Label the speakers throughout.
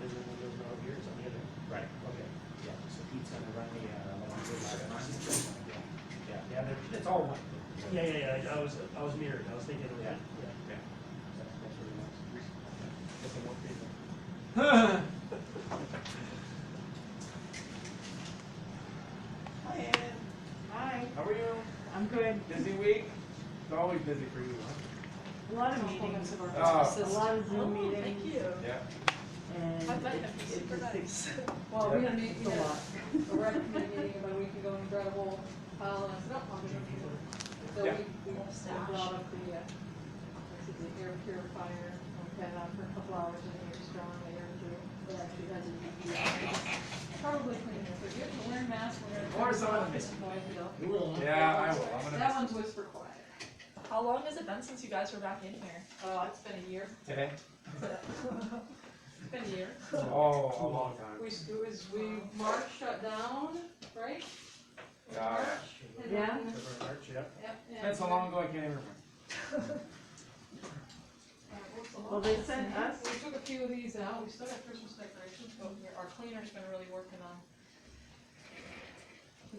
Speaker 1: there's no beers on the other.
Speaker 2: Right.
Speaker 1: Okay, yeah, so Pete's gonna run the,
Speaker 2: Yeah, it's all one.
Speaker 1: yeah, I was mirrored, I was thinking of that, yeah.
Speaker 2: Yeah.
Speaker 1: That's really nice. Get some more people.
Speaker 2: Hi, Ann.
Speaker 3: Hi,
Speaker 2: How are you?
Speaker 3: I'm good.
Speaker 2: Busy week? It's always busy for you, huh?
Speaker 3: A lot of meetings,
Speaker 2: Oh.
Speaker 3: a lot of Zoom meetings.
Speaker 4: Thank you.
Speaker 2: Yeah.
Speaker 3: And
Speaker 4: I bet that'd be
Speaker 3: it
Speaker 4: super
Speaker 3: just
Speaker 4: nice.
Speaker 5: Well, we had a meeting,
Speaker 3: It's a lot.
Speaker 5: a rec committee meeting about a week ago, and we brought a whole pile, and I said, oh, I'll do it. So
Speaker 2: Yeah.
Speaker 5: we brought up the, air purifier, and we've had it on for a couple hours, and it's strong air too. It actually has a UV. Probably cleaner, but you have to wear a mask when you're.
Speaker 2: Or some of them. Yeah, I will. I'm
Speaker 5: That
Speaker 2: gonna
Speaker 5: one's whisper quiet.
Speaker 4: How long has it been since you guys were back in here?
Speaker 5: It's been a year.
Speaker 2: today.
Speaker 5: It's been a year.
Speaker 2: Oh, a long time.
Speaker 5: March shut down, right?
Speaker 2: Yeah.
Speaker 5: March, and
Speaker 3: Yeah.
Speaker 5: then-
Speaker 1: March, yeah.
Speaker 5: Yep, and-
Speaker 2: That's so long ago I can't even remember.
Speaker 3: Well, they sent us,
Speaker 5: We took a few of these out, we still got Christmas decorations, but our cleaner's been really working on.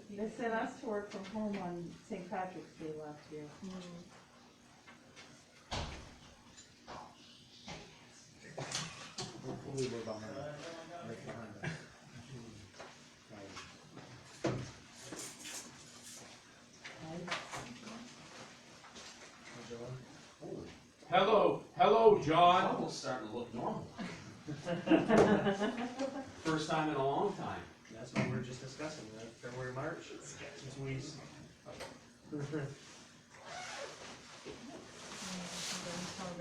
Speaker 3: they sent us to work from home on St. Patrick's Day last year.
Speaker 1: Hopefully we're behind, right behind us.
Speaker 2: Hello, John.
Speaker 6: Almost starting to look normal. First time in a long time.
Speaker 1: That's what we were just discussing, February, March, since we.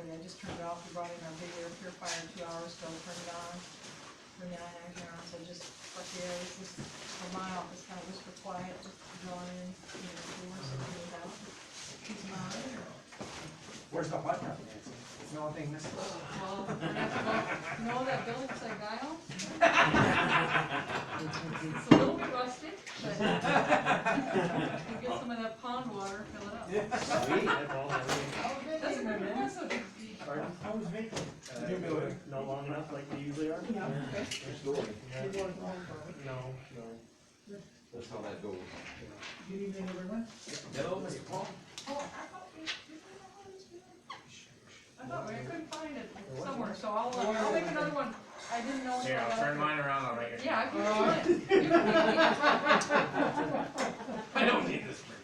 Speaker 5: I just turned it off, we brought in our big air purifier in 2 hours ago, turned it on. For 9 hours, so just let the air, this is from my office, kind of whisper quiet, just draw in, doors, so we get out. Keep them on.
Speaker 2: Where's the hot tub, Nancy? There's nothing missing.
Speaker 5: Well, we're gonna have to go, you know that building beside Guile? It's a little bit rustic, but you get some of that pond water, fill it up.
Speaker 1: Sweet, that's all, everything.
Speaker 5: That's a good, that's a big deal.
Speaker 1: Pardon?
Speaker 2: I was vacant.
Speaker 1: New building. Not long enough like they usually are?
Speaker 3: Yeah.
Speaker 2: Next door.
Speaker 1: Yeah. No.
Speaker 6: That's how that goes.
Speaker 2: Good evening, everyone. Hello, Mr. Paul.
Speaker 5: Oh, I thought I couldn't find it somewhere, so I'll make another one. I didn't know.
Speaker 2: Here, I'll turn mine around, I'll write it.
Speaker 5: Yeah, I can do it. You can
Speaker 2: I don't need this for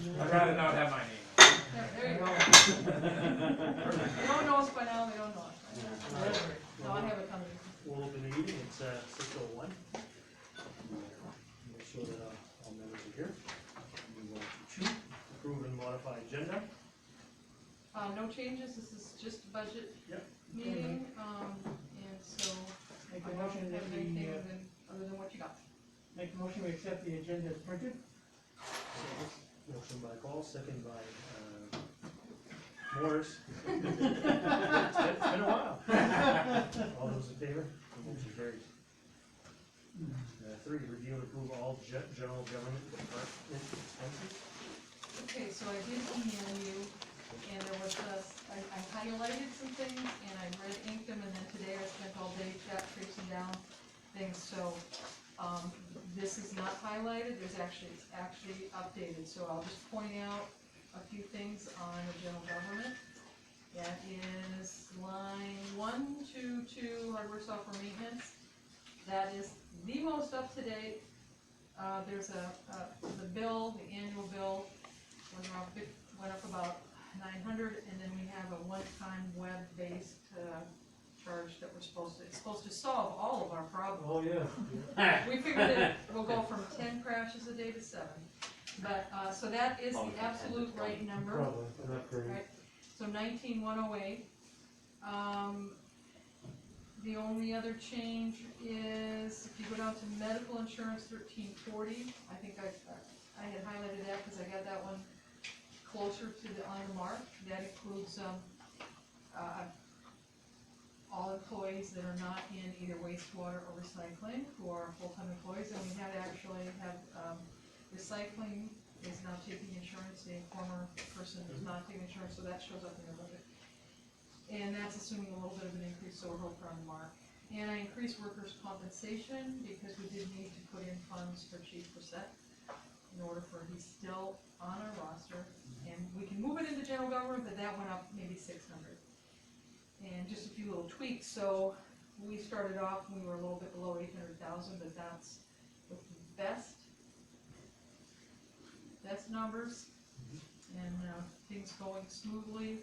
Speaker 2: you. I'd rather not have my name.
Speaker 5: there you go. They don't know us by now, they don't know us by now. No, I have it coming.
Speaker 1: We'll open the meeting, it's 6:01. Make sure that all members are here. Move on to 2, approve and modify agenda.
Speaker 5: No changes, this is just a budget
Speaker 1: Yep.
Speaker 5: meeting, and so I
Speaker 7: Make a
Speaker 5: don't
Speaker 7: motion that
Speaker 5: have
Speaker 7: we,
Speaker 5: anything other than what you got.
Speaker 7: make a motion we accept the agenda as printed.
Speaker 1: Motion by Paul, second by Morris. It's been a while. All those in favor? Motion carries. 3, review and approve all general government department expenses.
Speaker 5: Okay, so I did email you, and there was I highlighted some things, and I red inked them, and then today I spent all day tracing down things, so, this is not highlighted, it's actually updated, so I'll just point out a few things on the general government. That is line 122, hardware software maintenance. That is the most up to date. There's the bill, the annual bill went up about 900, and then we have a one-time web-based charge that it's supposed to solve all of our problems.
Speaker 1: Oh, yeah.
Speaker 5: We figured that we'll go from 10 crashes a day to 7. But, so that is the absolute right number.
Speaker 1: Probably, an upgrade.
Speaker 5: Right, so 19,108. The only other change is, if you go down to medical insurance, 1340, I think I had highlighted that because I got that one closer to on the mark. That includes, all employees that are not in either wastewater or recycling, who are full-time employees, and we have recycling is now taking insurance, the former person is not taking insurance, so that shows up in the budget. And that's assuming a little bit of an increase, so we're hoping on the mark. And I increased workers' compensation because we did need to put in funds for Chief Brissette in order for, he's still on our roster. And we can move it into general government, but that went up maybe 600. And just a few little tweaks, so we started off, we were a little bit below 800,000, but that's with the best numbers, and things going smoothly,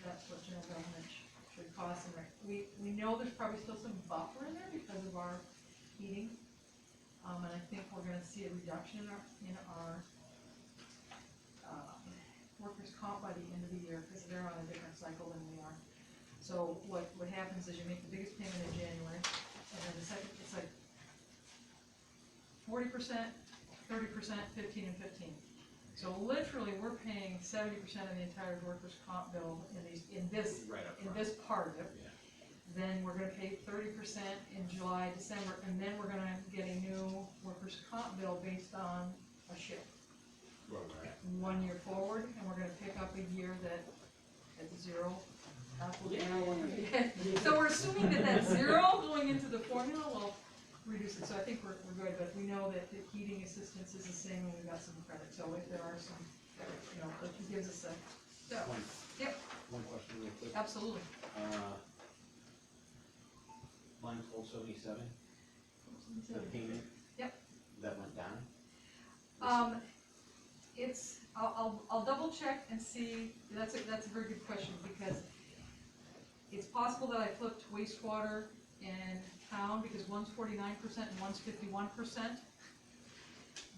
Speaker 5: that's what general government should cost. And we know there's probably still some buffer in there because of our heating, and I think we're gonna see a reduction in our workers' comp by the end of the year, because they're on a different cycle than we are. So what happens is you make the biggest payment in January, and then the second, it's like 40%, 30%, 15, and 15. So literally, we're paying 70% of the entire workers' comp bill in this
Speaker 6: Right up
Speaker 5: in
Speaker 6: front.
Speaker 5: this part of it.
Speaker 6: Yeah.
Speaker 5: Then we're gonna pay 30% in July, December, and then we're gonna get a new workers' comp bill based on a shift.
Speaker 6: Right.
Speaker 5: 1 year forward, and we're gonna pick up a year that at zero. So we're assuming that zero going into the formula will reduce it, so I think we're good, but we know that the heating assistance is the same, and we've got some credit, so if there are some, if he gives us a, so, yep,
Speaker 6: One question real quick.
Speaker 5: absolutely.
Speaker 6: Line 1277, the payment.
Speaker 5: Yep.
Speaker 6: That went down?
Speaker 5: I'll double check and see, that's a very good question, because it's possible that I flipped wastewater and town, because one's 49% and one's 51%.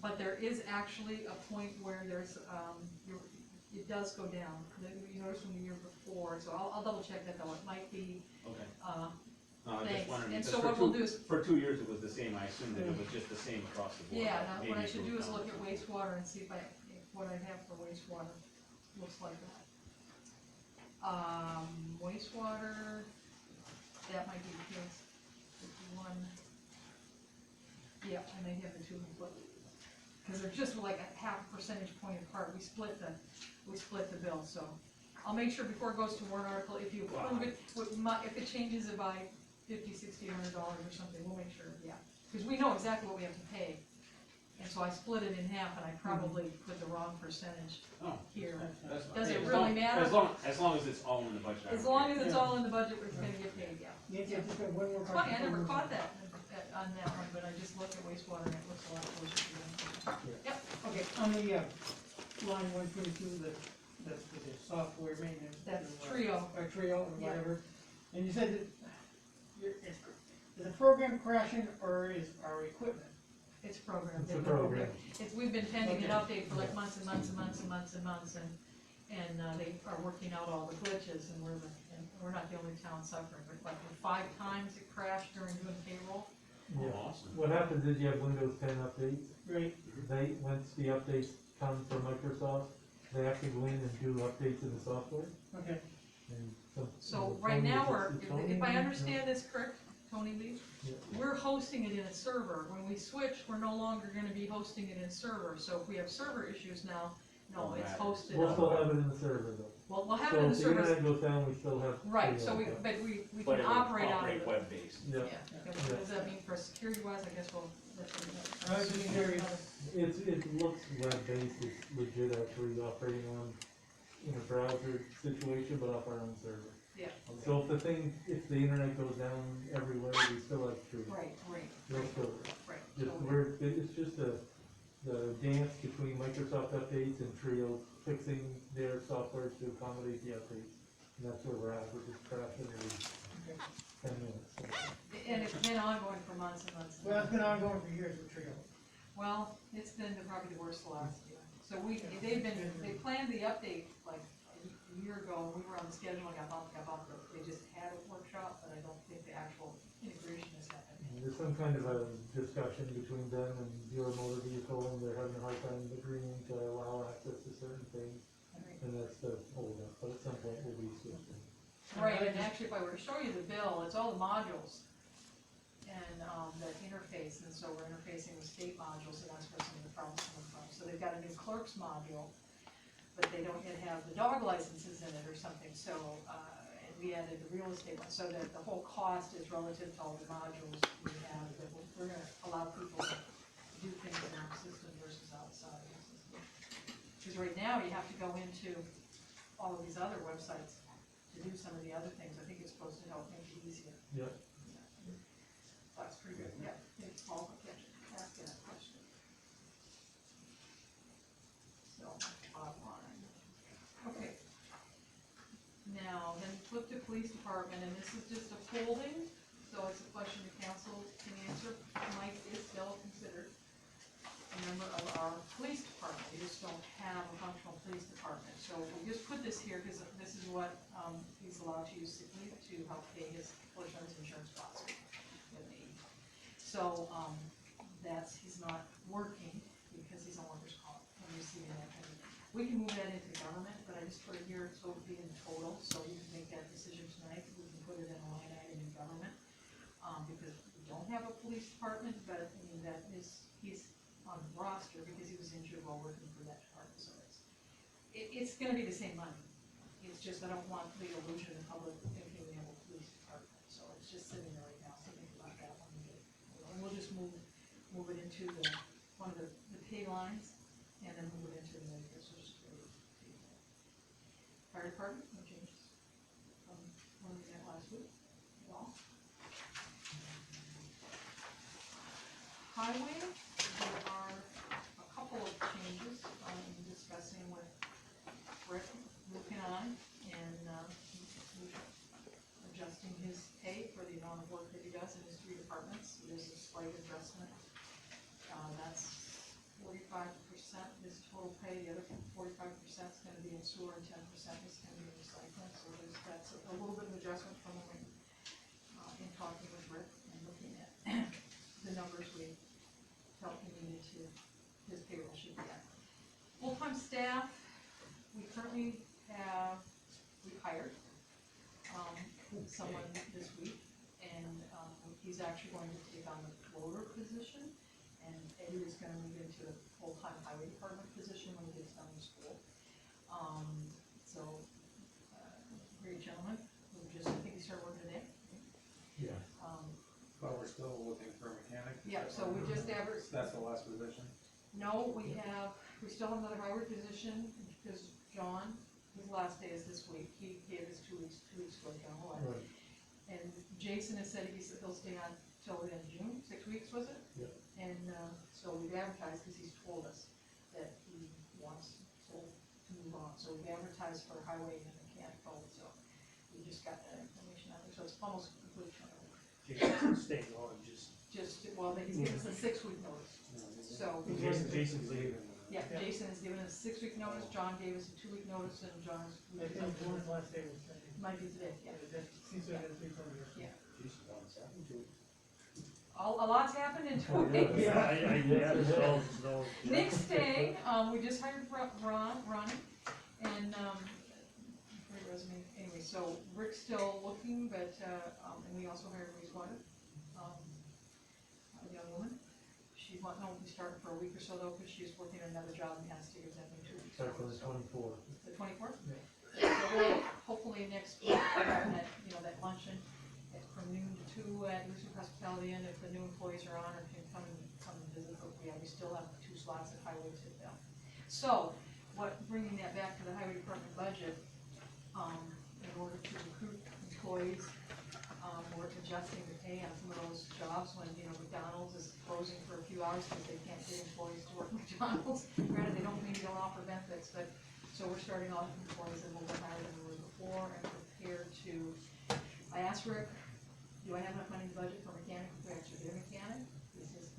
Speaker 5: But there is actually a point where there's, it does go down, you noticed from the year before, so I'll double check that though, it might be,
Speaker 6: Okay. No, I was
Speaker 5: thanks.
Speaker 6: just wondering,
Speaker 5: And
Speaker 6: because
Speaker 5: so
Speaker 6: for
Speaker 5: what we'll do is,
Speaker 6: for 2 years it was the same, I assumed that it was just the same across the board.
Speaker 5: yeah,
Speaker 6: but
Speaker 5: now, what I
Speaker 6: maybe
Speaker 5: should
Speaker 6: it
Speaker 5: do is
Speaker 6: goes
Speaker 5: look
Speaker 6: down.
Speaker 5: at wastewater and see if what I have for wastewater looks like that. Wastewater, that might be the case, 51. Yeah, I may have the two flipped, because they're just like a half percentage point apart, we split the bill, so. I'll make sure before it goes to warrant article, if you approve it, if it changes it by $50, $60, $100 or something, we'll make sure, yeah. Because we know exactly what we have to pay, and so I split it in half, and I probably put the wrong percentage
Speaker 6: Oh,
Speaker 5: here.
Speaker 6: that's fine.
Speaker 5: Does it
Speaker 6: As
Speaker 5: really
Speaker 6: long-
Speaker 5: matter?
Speaker 6: As long as it's all in the budget. I
Speaker 5: As
Speaker 6: don't
Speaker 5: long
Speaker 6: care.
Speaker 5: as it's all in the budget, it's gonna get paid, yeah.
Speaker 7: Nancy, I just got one more
Speaker 5: It's
Speaker 7: question.
Speaker 5: funny, I never
Speaker 7: for you.
Speaker 5: caught that on that one, but I just looked at wastewater and it looks a lot closer to them. Yep,
Speaker 7: Okay, on the, line 122, that's for the software maintenance.
Speaker 5: that's
Speaker 7: to,
Speaker 5: Trio.
Speaker 7: Or Trio, or
Speaker 5: Yeah.
Speaker 7: whatever, and you said that is the program crashing, or is our equipment?
Speaker 5: It's programmed.
Speaker 1: It's a program.
Speaker 5: We've been pending an
Speaker 7: Okay.
Speaker 5: update for like months and months and months and months and months, and they are working out all the glitches, and we're not the only town suffering, but like 5 times it crashed during doing payroll.
Speaker 1: Yeah.
Speaker 6: Awesome.
Speaker 1: What happens is you have Windows 10 updates.
Speaker 7: Right.
Speaker 1: Once the updates come from Microsoft, they have to go in and do updates in the software.
Speaker 7: Okay,
Speaker 1: And
Speaker 5: So right now, if I understand this correct, Tony Lee,
Speaker 1: Yeah.
Speaker 5: we're hosting it in a server. When we switch, we're no longer gonna be hosting it in server, so if we have server issues now, no, it's hosted.
Speaker 1: We'll still have it in the server though.
Speaker 5: Well, we'll have it
Speaker 1: So
Speaker 5: in the
Speaker 1: if the
Speaker 5: server,
Speaker 1: internet goes down, we still have.
Speaker 5: right, so
Speaker 1: yeah.
Speaker 5: but we
Speaker 6: But
Speaker 5: can
Speaker 6: it will
Speaker 5: operate out of
Speaker 6: operate
Speaker 5: it.
Speaker 6: web-based.
Speaker 1: Yeah,
Speaker 5: Yeah, what does that mean for security wise, I guess we'll.
Speaker 7: I was just curious.
Speaker 1: it looks web-based, it's legit actually operating on, in a browser situation, but off our own server.
Speaker 5: Yeah.
Speaker 1: So if the internet goes down everywhere, we still have True.
Speaker 5: Right,
Speaker 1: We'll still,
Speaker 5: right.
Speaker 1: just,
Speaker 5: So
Speaker 1: it's just the dance between Microsoft updates and Trio fixing their software to accommodate the updates. And that's where we're at, we're just crashing every 10 minutes. So.
Speaker 5: And it's been ongoing for months and months.
Speaker 7: well, it's been ongoing for years with Trio.
Speaker 5: Well, it's been probably the worst the last year. So they planned the update like a year ago, and we were on the schedule, and got bumped. They just had a workshop, but I don't think the actual integration has happened.
Speaker 1: There's some kind of a discussion between them and Bureau Motor Vehicle, and they're having a hard time agreeing to allow access to certain things, and that's the holdup, but at some point we'll be switching.
Speaker 5: Right, and actually, if I were to show you the bill, it's all the modules and that interface, and so we're interfacing with state modules, and that's where some of the problems come from. So they've got a new clerk's module, but they don't yet have the dog licenses in it or something, so, and we added the real estate one, so that the whole cost is relative to all the modules we have, that we're gonna allow people to do things in our system versus outside of the system. Because right now, you have to go into all of these other websites to do some of the other things. I think it's supposed to help make it easier.
Speaker 1: Yep.
Speaker 5: That's pretty good, yeah. It's all, yeah, asking that question. So, bottom line. Okay. Now, then flip to police department, and this is just a folding, so it's a question the council can answer. Mike is still considered a member of our police department. We just don't have a functional police department. So we just put this here because this is what, he's allowed to use sick leave to help pay his portion of his insurance costs with me. So, he's not working because he's on workers' comp and receiving that payment. We can move that into government, but I just put it here so it would be in total, so we can make that decision tonight. We can put it in a line item in government, because we don't have a police department, but I mean, he's on the roster because he was injured while working for that department, so it's gonna be the same money. It's just, I don't want the illusion of public thinking we have a police department, so it's just sitting there right now, so think about that one. And we'll just move it into one of the pay lines, and then move it into the Medicare Social Security. Fire department, no changes from when we met last week at all. Highway, there are a couple of changes I'm discussing with Rick, looking on, and adjusting his pay for the amount of work that he does in his 3 departments. There's a slight adjustment. That's 45% is total pay, the other 45% is gonna be in sewer, and 10% is gonna be in recycling, so that's a little bit of adjustment from when we, in talking with Rick and looking at the numbers we felt we needed to, his payroll should be at. Full-time staff, we currently have, we've hired, someone this week, and, he's actually going to take on the floater position, and Eddie is gonna move into a full-time highway department position when he gets done with school. Great gentleman, who just, I think he started working today.
Speaker 1: Yeah.
Speaker 2: But we're still looking for a mechanic?
Speaker 5: Yeah, so we just averaged,
Speaker 2: That's the last position?
Speaker 5: no, we still have another highway position, because John, his last day is this week, he gave us 2 weeks ago, John White.
Speaker 1: Right.
Speaker 5: And Jason has said he'll stay on till the end of June, 6 weeks, was it?
Speaker 1: Yep.
Speaker 5: And, so we've advertised, because he's told us that he wants to move on, so we've advertised for highway and mechanic both, so we just got that information out there, so it's almost complete turnover.
Speaker 8: Stay on,
Speaker 5: Well, he's given us a 6-week notice, so,
Speaker 8: Jason's leaving.
Speaker 5: yeah, Jason has given us a 6-week notice, John gave us a 2-week notice, and John's.
Speaker 7: I think Warren's last day was today.
Speaker 5: Might be today, yeah.
Speaker 7: That seems to have been from here.
Speaker 5: Yeah.
Speaker 6: Jason's on 7.
Speaker 5: A lot's happened in 2
Speaker 1: Oh, yeah.
Speaker 5: weeks.
Speaker 8: Yeah, so.
Speaker 5: Nick's staying, we just hired Ronnie, and, great resume, anyway, so Rick's still looking, but, and we also hired Reese Water, a young woman. She won't be starting for a week or so though, because she's working another job and has to give them 2 weeks.
Speaker 1: Start for the 24th.
Speaker 5: The 24th?
Speaker 1: Yeah.
Speaker 5: So we'll, hopefully next week, having that, that luncheon from noon to 2 at Lucid Hospitality Inn, if the new employees are on or can come and visit, but we still have 2 slots at highway to fill. So, bringing that back to the highway department budget, in order to recruit employees, we're adjusting the pay on some of those jobs when, McDonald's is closing for a few hours because they can't get employees to work McDonald's. Granted, they don't offer benefits, but, so we're starting off with employees that will be higher than we were before and prepared to, I asked Rick, do I have enough money in the budget for a mechanic? If we actually get a mechanic, this is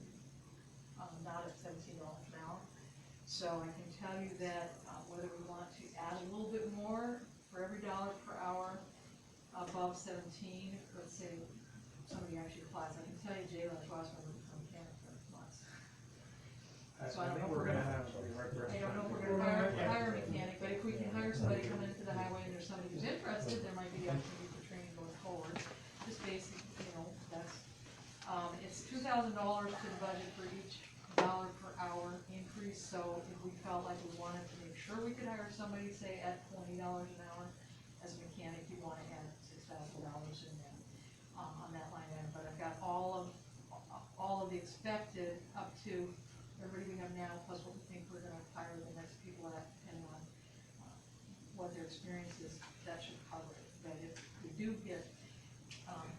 Speaker 5: not at $17 an hour. So I can tell you that whether we want to add a little bit more for every $1 per hour above 17, let's say somebody actually applies. I can tell you Jaylen Schwarzman was a mechanic for months. So I don't know if we're gonna
Speaker 2: have.
Speaker 5: I don't know if we're gonna hire a mechanic, but if we can hire somebody coming into the highway and there's somebody who's interested, there might be the opportunity for training going forward. Just basic, that's, it's $2,000 to the budget for each $1 per hour increase, so if we felt like we wanted to make sure we could hire somebody, say at $20 an hour as a mechanic, you wanna add $6,000 in there, on that line item, but I've got all of the expected up to everybody we have now, plus what we think we're gonna hire the next people at, depending on what their experience is, that should cover it. But if we do get,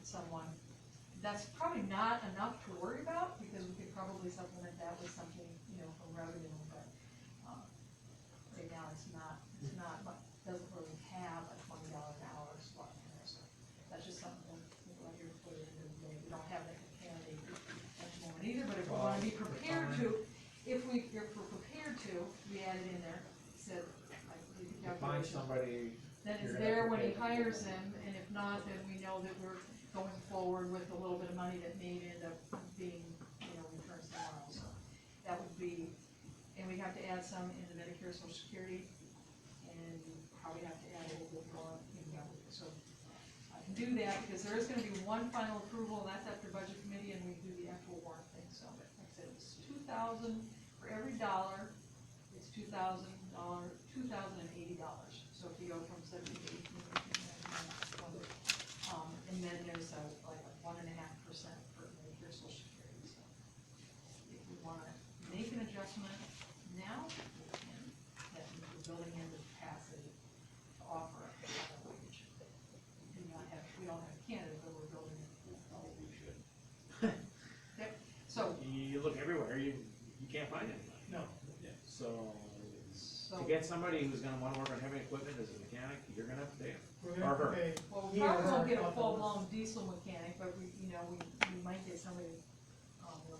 Speaker 5: someone, that's probably not enough to worry about, because we could probably supplement that with something, from revenue, but, right now it's not, doesn't really have a $20 an hour slot in there, so that's just something that we'll let you put it into the day. We don't have that candidate at the moment either, but if we wanna be prepared to, if we're prepared to, we add it in there, said, like, we could
Speaker 2: Find
Speaker 5: calculate.
Speaker 2: somebody,
Speaker 5: Then it's
Speaker 2: you're gonna
Speaker 5: there
Speaker 2: have to
Speaker 5: when he
Speaker 2: pay for
Speaker 5: hires
Speaker 2: it.
Speaker 5: him, and if not, then we know that we're going forward with a little bit of money that may end up being, returned somewhere else. So that would be, and we have to add some in the Medicare, Social Security, and we probably have to add a little bit more in the other. So I can do that, because there is gonna be one final approval, and that's after budget committee, and we do the actual warrant thing. So like I said, it's $2,000 for every dollar, it's $2,080. So if you go from 17 to 18, and then there's like a 1.5% for Medicare Social Security. So if we wanna make an adjustment now, we can, that means we're building in the capacity to offer a higher wage. We don't have a candidate, but we're building it.
Speaker 6: We should.
Speaker 5: Yep, so,
Speaker 6: You look everywhere, you can't find anybody.
Speaker 7: No.
Speaker 6: So,
Speaker 5: so,
Speaker 6: to get somebody who's gonna wanna work on heavy equipment as a mechanic, you're gonna have to pay them.
Speaker 7: We're gonna have to pay.
Speaker 5: well, we
Speaker 7: He or
Speaker 5: probably won't
Speaker 7: her
Speaker 5: get a
Speaker 7: $12.
Speaker 5: full-blown diesel mechanic, but we might get somebody,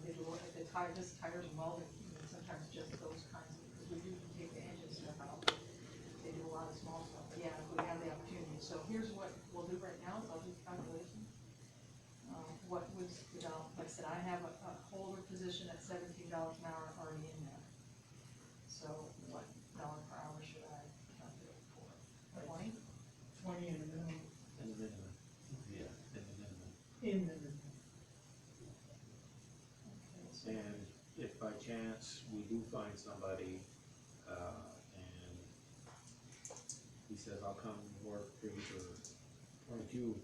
Speaker 5: they do, if the tires and welding, sometimes just those kinds of, because we do take the engine stuff out. They do a lot of small stuff, but yeah, if we have the opportunity. So here's what we'll do right now, is I'll do calculations. What was, like I said, I have a holder position at $17 an hour already in there. So what dollar per hour should I calculate for? 20?
Speaker 7: 20 in the minimum,
Speaker 6: In the minimum. Yeah, in the minimum.
Speaker 7: in the minimum.
Speaker 5: Okay, so
Speaker 6: And if by chance we do find somebody, and he says, I'll come work for you for 22,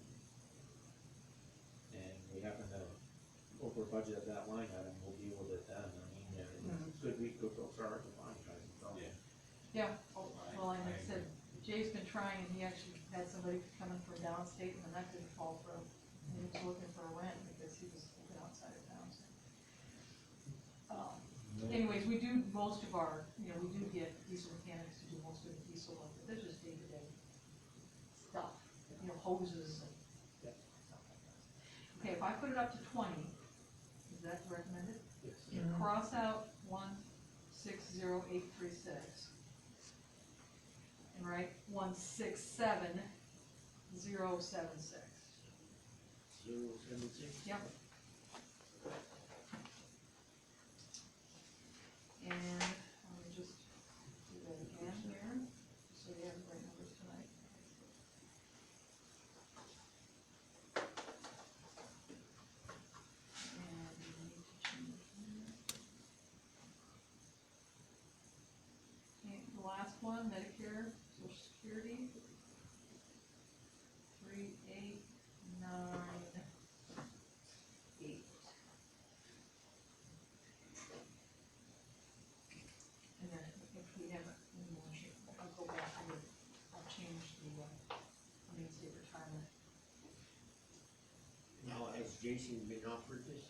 Speaker 6: and we happen to over budget at that line item, we'll deal with it then. I mean, it's good week, good folks are hard to find, guys.
Speaker 5: yeah, well, like I said, Jay's been trying, and he actually had somebody coming from downstate, and that didn't fall through. And he was looking for a rent because he was living outside of town, so. Anyways, we do most of our, we do get diesel mechanics to do most of the diesel work, but they're just day-to-day stuff, hoses and stuff like that. Okay, if I put it up to 20, is that recommended?
Speaker 6: Yes.
Speaker 5: Cross out 160836. And write 167076. Yep. And let me just do that again here, so we have the right numbers tonight. And we need to change that. Okay, the last one, Medicare, Social Security. 3898. And then if we have any more, I'll go back and I'll change the, main state retirement.
Speaker 9: Now, has Jason been offered this?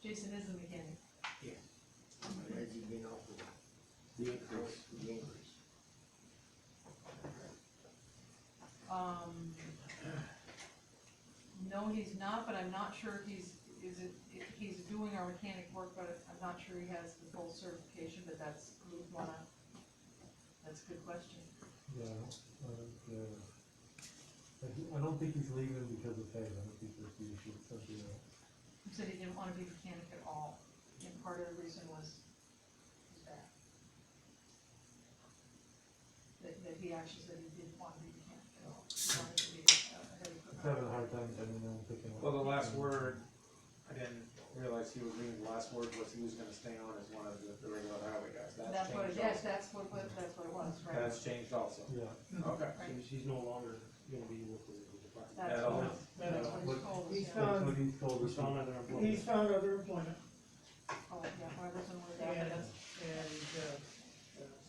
Speaker 5: Jason is the mechanic.
Speaker 9: Has he been offered
Speaker 6: The increase.
Speaker 9: the increase?
Speaker 5: No, he's not, but I'm not sure if he's doing our mechanic work, but I'm not sure he has the full certification, but that's a good question.
Speaker 1: Yeah, I don't think he's leaving because of pay, I don't think that's the issue, it's something else.
Speaker 5: He said he didn't want to be a mechanic at all, and part of the reason was his back. That he actually said he didn't want to be a mechanic at all. He wanted to be a heavy
Speaker 1: He's
Speaker 5: equipment.
Speaker 1: having a hard time getting them picking up.
Speaker 2: well, the last word, I didn't realize he was leaving, the last word was he was gonna stay on as one of the regular highway guys,
Speaker 5: That's what it
Speaker 2: changed
Speaker 5: is, that's what it was, right?
Speaker 2: That's changed also.
Speaker 1: Yeah,
Speaker 2: Okay.
Speaker 5: Right.
Speaker 8: She's no longer gonna be with the department.
Speaker 3: That's
Speaker 2: At all.
Speaker 3: what, that's what he's told us,
Speaker 7: He's
Speaker 3: yeah.
Speaker 7: found-
Speaker 1: That's what he's told
Speaker 8: We
Speaker 1: us.
Speaker 8: found another employee.
Speaker 7: He's found other employment,
Speaker 3: Oh, yeah, whoever's in with that,
Speaker 7: and,
Speaker 3: that's,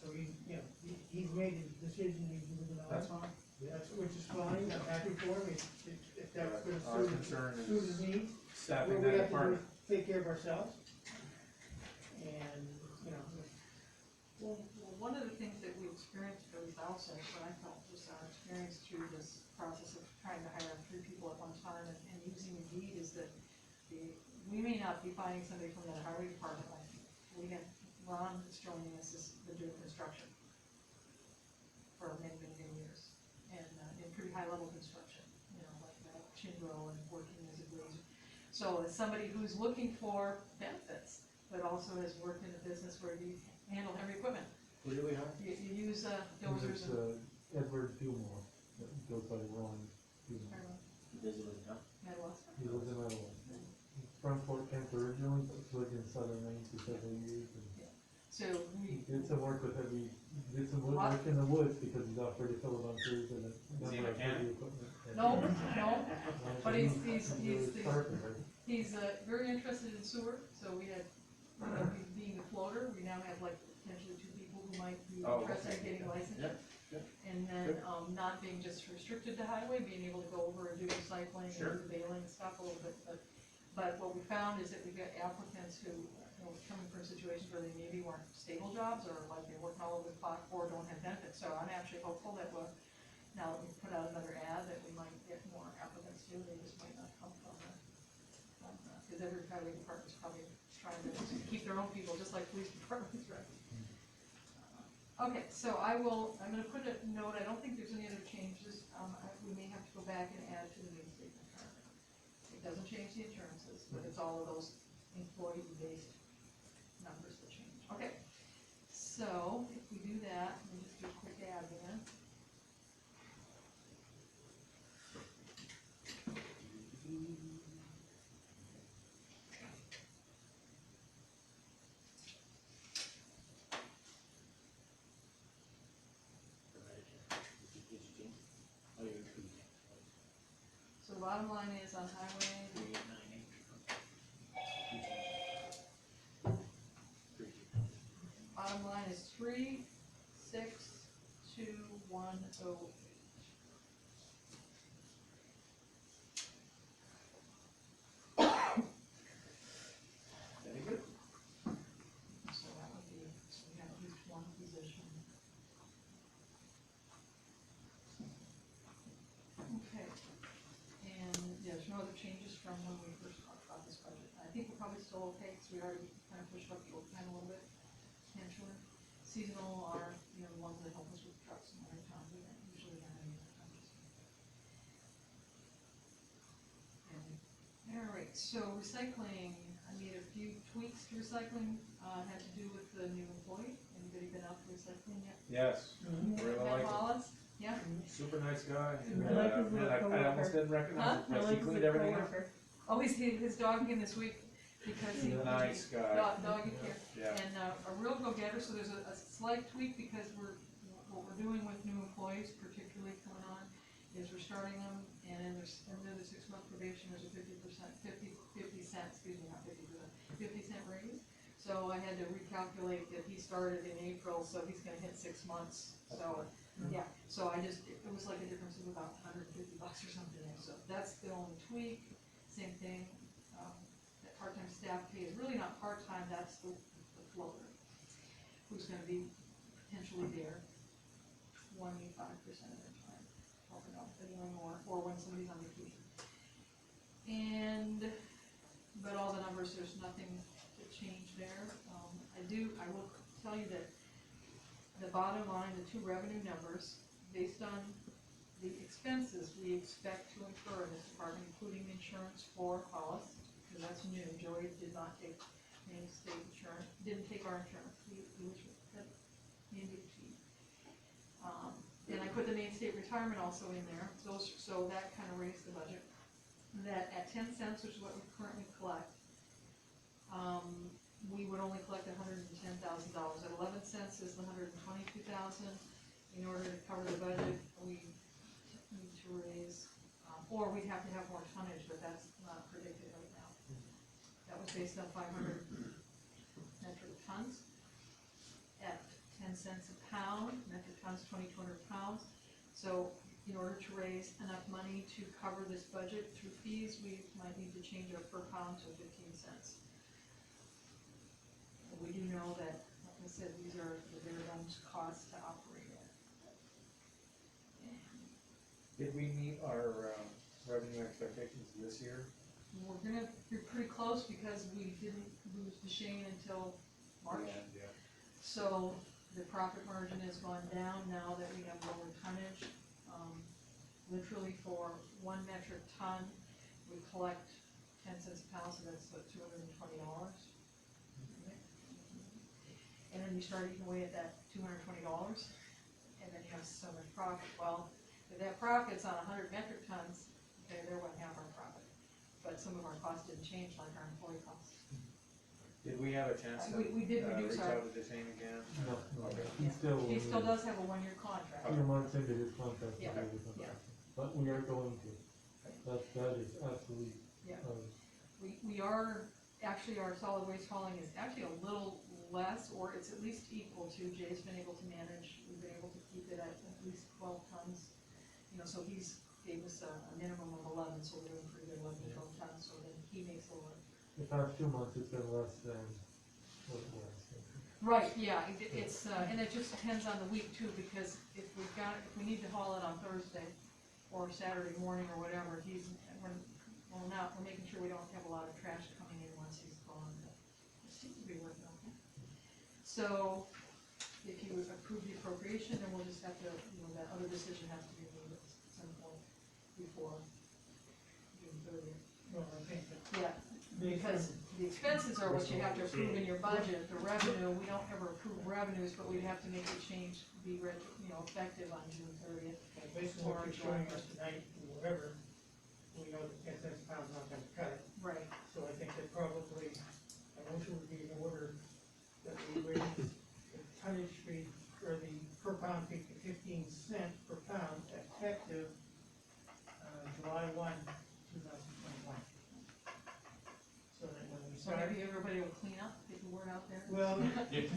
Speaker 7: so he's, you know, he's made his decision, he's moving on.
Speaker 2: That's fine.
Speaker 7: Which is fine, I'm happy for him, if that's gonna
Speaker 2: Our
Speaker 7: suit
Speaker 2: concern
Speaker 7: suit his
Speaker 2: is
Speaker 7: needs. What
Speaker 2: staffing
Speaker 7: we
Speaker 2: that
Speaker 7: have to do
Speaker 2: department.
Speaker 7: is take care of ourselves. And, you know,
Speaker 5: Well, one of the things that we experienced, at least I'll say, what I felt was our experience through this process of trying to hire 3 people at one time and using Indeed is that we may not be finding somebody from the highway department, like, we have, Ron is joining us as the doing construction for many, many, many years, and, in pretty high level construction, you know, like, Chinro and working as a blazer. So as somebody who's looking for benefits, but also has worked in a business where you handle heavy equipment.
Speaker 2: Who do we have?
Speaker 5: You use, dozers
Speaker 1: It's,
Speaker 5: and,
Speaker 1: Edward Gilmore, that goes by Ron Gilmore.
Speaker 6: Visiting, huh?
Speaker 5: Medwest.
Speaker 1: He lives in Iowa. He's from Fort Kent originally, but he's lived in southern Maine for several years. And
Speaker 5: So
Speaker 1: he
Speaker 5: we,
Speaker 1: did some work with heavy, did some wood work in the woods because he's operated filibusters and a
Speaker 2: he
Speaker 1: number of
Speaker 2: mechanic?
Speaker 1: heavy equipment.
Speaker 5: no, but he's the-
Speaker 1: Carpenter.
Speaker 5: he's, very interested in sewer, so we had, being the floater, we now have like potentially 2 people who might be
Speaker 2: Oh,
Speaker 5: interested in
Speaker 2: okay.
Speaker 5: getting licensed.
Speaker 2: Yeah, yeah.
Speaker 5: And then, not being just restricted to highway, being able to go over and do recycling and
Speaker 2: Sure.
Speaker 5: do bailing stuff a little bit, but what we found is that we got applicants who, you know, coming from situations where they maybe weren't stable jobs, or like they're working all over the clock, or don't have benefits, so I'm actually hopeful that we'll, now that we've put out another ad, that we might get more applicants too, they just might not come from cause every highway department's probably trying to keep their own people, just like police departments, right? Okay, so I'm gonna put a note, I don't think there's any other changes, we may have to go back and add to the main statement. It doesn't change the insurances, but it's all of those employee-based numbers that change. Okay, so if we do that, let me just do a quick add then.
Speaker 6: Oh, you're two.
Speaker 5: So the bottom line is on highway,
Speaker 6: 3898.
Speaker 5: bottom line is 36210.
Speaker 2: Very good.
Speaker 5: So that would be, so we have at least 1 position. Okay, and yeah, there's no other changes from when we first talked about this budget. I think we're probably still okay, because we already kind of pushed up the overtime a little bit, potentially. Seasonal are, you know, the ones that help us with trucks and winter time, we don't usually have any overtime. All right, so recycling, I made a few tweaks to recycling, had to do with the new employee. Anybody been out to recycling yet?
Speaker 2: Yes, really
Speaker 5: Matt
Speaker 2: like him.
Speaker 5: Wallace? Yeah?
Speaker 2: Super nice guy.
Speaker 3: I like his little
Speaker 2: Man, I
Speaker 3: coworker.
Speaker 2: almost didn't recognize
Speaker 5: Huh?
Speaker 2: him,
Speaker 3: I
Speaker 2: but he
Speaker 3: like his
Speaker 2: cleaned
Speaker 3: little
Speaker 2: everything up.
Speaker 3: coworker.
Speaker 5: Oh, his dog came this week because he.
Speaker 2: Nice guy.
Speaker 5: Doggy care.
Speaker 2: Yeah.
Speaker 5: And, a real go-getter, so there's a slight tweak because what we're doing with new employees, particularly coming on, is we're starting them, and in their 6-month probation, there's a 50 cent, excuse me, not 50%, 50-cent raise. So I had to recalculate that he started in April, so he's gonna hit 6 months, so, yeah. So it was like a difference of about $150 or something there, so that's the only tweak. Same thing, that part-time staff pay is really not part-time, that's the floater, who's gonna be potentially there 25% of their time, helping out with anyone more, or when somebody's on vacation. But all the numbers, there's nothing to change there. I will tell you that the bottom line, the 2 revenue numbers, based on the expenses we expect to incur in this department, including insurance for Hollis, because that's new. Joey did not take Maine State insurance, didn't take our insurance, he was, Maine DOT. And I put the Maine State retirement also in there, so that kind of raised the budget. That at 10 cents, which is what we currently collect, we would only collect $110,000. At 11 cents is the $122,000. In order to cover the budget, we need to raise or we'd have to have more tonnage, but that's not predicted right now. That was based on 500 metric tons at 10 cents a pound, metric tons, 2,200 pounds. So in order to raise enough money to cover this budget through fees, we might need to change our per pound to 15 cents. We do know that, like I said, these are the bare bones costs to operate at.
Speaker 2: Did we meet our, revenue expectations this year?
Speaker 5: We're gonna be pretty close because we didn't lose the Shane until March.
Speaker 2: Yeah.
Speaker 5: So the profit margin has gone down now that we have lower tonnage. Literally for 1 metric ton, we collect 10 cents a pound, so that's what, $220. And then you start eating away at that $220, and then you have so much profit. Well, if that profit's on 100 metric tons, okay, they're what, half our profit. But some of our costs didn't change, like our employee costs.
Speaker 2: Did we have a chance to,
Speaker 5: We did reduce
Speaker 2: reach
Speaker 5: our,
Speaker 2: out to Deshane again?
Speaker 1: No,
Speaker 2: Okay.
Speaker 1: he
Speaker 5: he still does have a 1-year contract.
Speaker 1: 2 months into his contract.
Speaker 5: Yeah,
Speaker 1: maybe something.
Speaker 5: yeah.
Speaker 1: But we are going to, that is absolutely,
Speaker 5: Yeah. We are, actually, our solid waste hauling is actually a little less, or it's at least equal to, Jay's been able to manage, we've been able to keep it at least 12 tons. You know, so he's gave us a minimum of 11, so we're doing pretty good, 11 to 12 tons, so then he makes a little.
Speaker 1: the past 2 months it's been less than what it was.
Speaker 5: Right, yeah, it's, and it just depends on the week too, because if we need to haul it on Thursday or Saturday morning or whatever, we're making sure we don't have a lot of trash coming in once he's gone, but it seems to be working okay. So, if you approve the appropriation, then we'll just have to, that other decision has to be made at some point before June 30th.
Speaker 7: Well, I think that
Speaker 5: Yeah, because the expenses are what you have to approve in your budget, the revenue, we don't ever approve revenues, but we'd have to make the change be effective on June 30th.
Speaker 7: based on what you're showing us tonight, whatever, we know that 10 cents a pound is not gonna cut it.
Speaker 5: Right.
Speaker 7: So I think that probably a motion would be in order that we raise the tonnage fee, or the per pound fee to 15 cents per pound effective, July 1, 2021. So that when we
Speaker 5: So
Speaker 7: start,
Speaker 5: maybe everybody will clean up, get the word out there.
Speaker 7: well, okay, the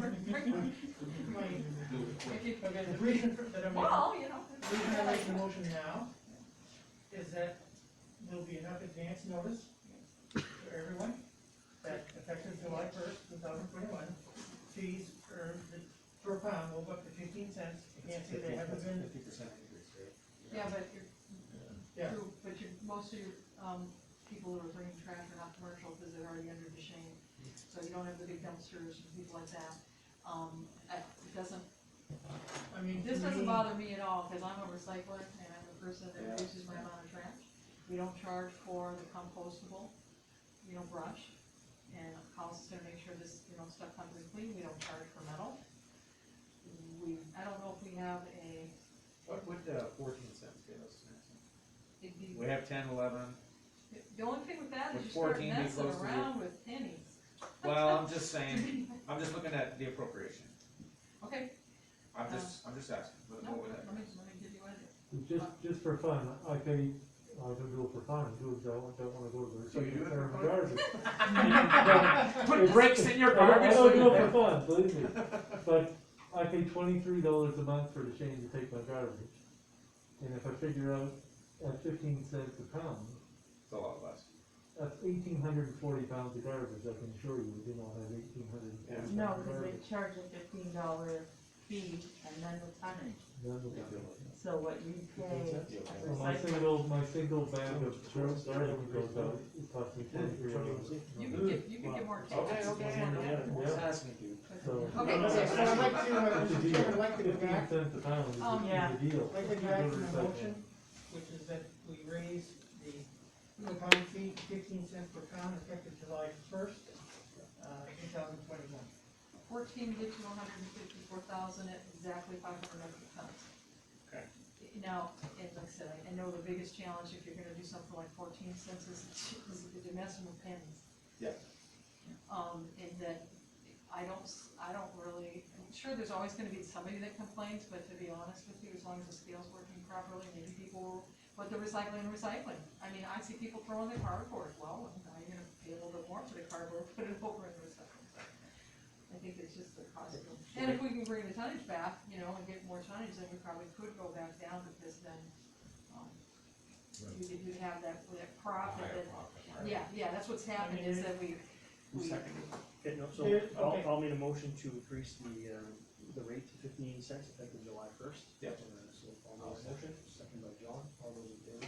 Speaker 7: reason that I'm making,
Speaker 5: Well,
Speaker 7: the reason I'm making the motion now is that there'll be enough advance notice for everyone that effective July 1st, 2021, fees per pound will go up to 15 cents. You can't say they haven't been,
Speaker 2: 50% increase, right?
Speaker 5: Yeah, but you're,
Speaker 7: yeah,
Speaker 5: true, but most of your, people who are bringing trash are not commercial, because they're already under the Shane. So you don't have the big dumpsters and people like that. It doesn't,
Speaker 7: I mean,
Speaker 5: this
Speaker 7: to
Speaker 5: doesn't
Speaker 7: me,
Speaker 5: ball me at all, because I'm a recycler, and I'm a person that
Speaker 2: Yeah.
Speaker 5: reduces my amount of trash. We don't charge for the compostable, brush, and House is gonna make sure this, stuff comes in clean. We don't charge for metal. I don't know if we have
Speaker 2: What would, 14 cents get us, Nancy?
Speaker 5: it'd be,
Speaker 2: We have 10, 11.
Speaker 5: the only thing with that is
Speaker 2: Would
Speaker 5: you start
Speaker 2: 14 be
Speaker 5: messing
Speaker 2: close to the-
Speaker 5: around with pennies.
Speaker 2: Well, I'm just saying, I'm just looking at the appropriation.
Speaker 5: Okay,
Speaker 2: I'm just asking, what
Speaker 5: no,
Speaker 2: would that?
Speaker 5: let me give you idea.
Speaker 1: Just for fun, I don't do it for fun, I do it, don't wanna go to the
Speaker 2: So you do it for
Speaker 1: recycling center
Speaker 2: fun?
Speaker 1: garbage.
Speaker 2: Put bricks in your
Speaker 1: I
Speaker 2: garbage.
Speaker 1: don't do it for fun, believe me, but I pay $23 a month for the Shane to take my garbage. And if I figure out at 15 cents a pound,
Speaker 2: It's a lot less.
Speaker 1: that's 1,840 pounds of garbage, I can assure you, we do not have 1,840
Speaker 2: Yeah.
Speaker 1: pounds
Speaker 3: No,
Speaker 1: of
Speaker 3: because they
Speaker 1: garbage.
Speaker 3: charge a $15 fee and then the tonnage.
Speaker 1: None of that.
Speaker 3: So what you pay,
Speaker 1: Well, my single bag of garbage goes out, it costs me $23.
Speaker 5: You can get more tickets.
Speaker 2: Just asking you.
Speaker 1: So.
Speaker 5: Okay,
Speaker 7: so I'd like to,
Speaker 1: It's a
Speaker 7: Mr.
Speaker 1: deal.
Speaker 7: Chairman, I'd like to go
Speaker 1: 15
Speaker 7: back,
Speaker 1: cents a pound is
Speaker 3: Yeah.
Speaker 1: a deal.
Speaker 7: I'd like to go back to my motion, which is that we raise the per pound fee to 15 cents per pound effective July 1st, 2021.
Speaker 5: 14 get you 154,000 at exactly 500 metric tons.
Speaker 2: Okay.
Speaker 5: Now, and like I said, I know the biggest challenge if you're gonna do something like 14 cents is you're messing with pennies.
Speaker 2: Yeah.
Speaker 5: And that, I don't really, I'm sure there's always gonna be somebody that complains, but to be honest with you, as long as the scale's working properly, maybe people but the recycling, I mean, I see people throwing their cardboard, well, now you're gonna pay a little bit more for the cardboard, put it over in the recycling. So I think it's just the cost of them. And if we can bring the tonnage back, you know, and get more tonnage, then we probably could go back down, because then, you'd have that profit
Speaker 2: Higher
Speaker 5: that,
Speaker 2: profit margin.
Speaker 5: yeah, that's what's happened, is that we,
Speaker 8: Okay, no, so
Speaker 7: Here,
Speaker 8: I'll,
Speaker 7: okay.
Speaker 8: I'll make a motion to increase the rate to 15 cents effective July 1st.
Speaker 2: Yep.
Speaker 8: So I'll make a motion, second by John, all those in favor?